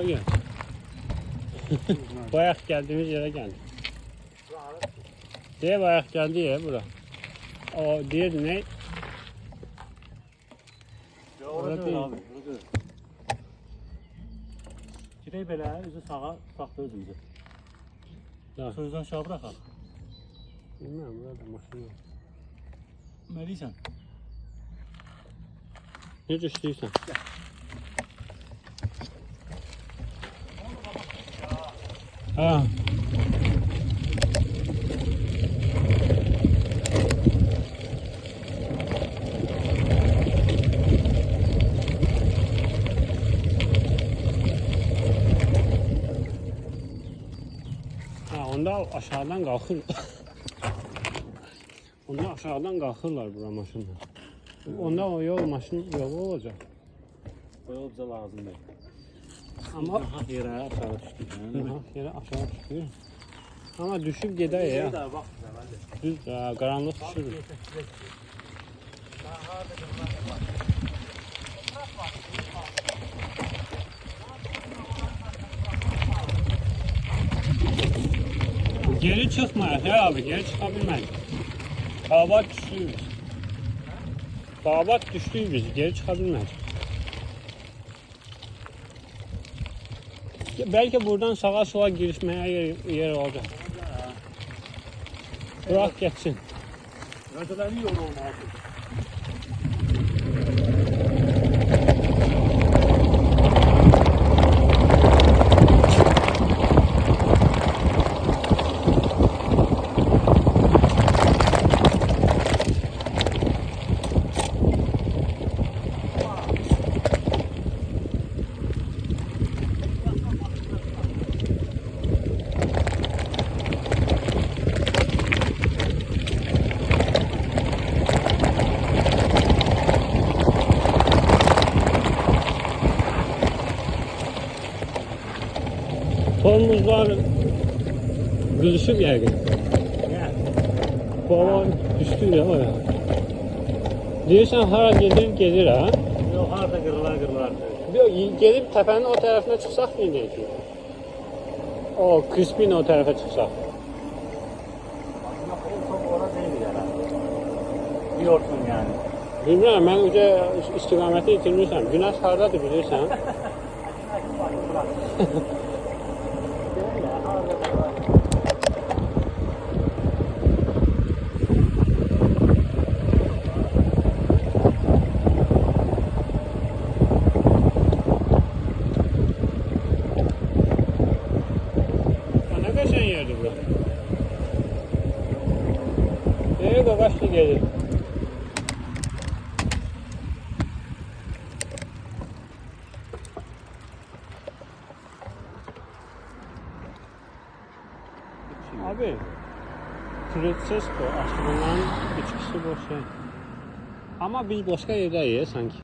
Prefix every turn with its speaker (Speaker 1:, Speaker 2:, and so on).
Speaker 1: gel. Bayağı geldiğimiz yere geldik. Diye bayağı geldi ya bura. O diğer ne?
Speaker 2: Ya orada değil abi. Orada. Girey belə üzü sağa, saxda özümüzü. Sözdən aşağı bıraxaq.
Speaker 1: Bilmem burada maşın yok.
Speaker 2: Ne deyirsən?
Speaker 1: Necə istəyirsən? Ha. Onda aşağıdan kalkır. Onda aşağıdan kalkırlar bura maşınla. Onda o yol maşın yolu olacak.
Speaker 2: O yol bize lazım değil.
Speaker 1: Ama
Speaker 2: Nahaq yerə aşağı düşdük.
Speaker 1: nahaq yerə aşağı düşür. Ama düşüp gider ya. Düz karanlık düşür. Geri çıkmayız ya abi, geri çıkabilmeyiz. Babat düştü. Babat düştü biz, geri çıkabilmeyiz. Belki buradan sağa sola girişmeye yer olacak. Bırak geçsin.
Speaker 2: Ötələrin yolu olmalı.
Speaker 1: Tormuzlar kızışıp yerken. Baba düştü ya oraya. Diyorsan hara gelir ha?
Speaker 2: Yok harda kırılar.
Speaker 1: Gelip tepenin o tarafına çıksak mı diye ki? O Crispin o tarafa çıksak.
Speaker 2: Aslında en son orada değil yani. Diyorsun yani.
Speaker 1: Bilmiyorum, ben uca istikameti yitirmişim. Güneş hardadır bilirsen. Ne kaçan yerdi bu? Kaçtı gelir. Abi, Francesco aslında içkisi boş şey. Ama biz başka yerdeyiz sanki.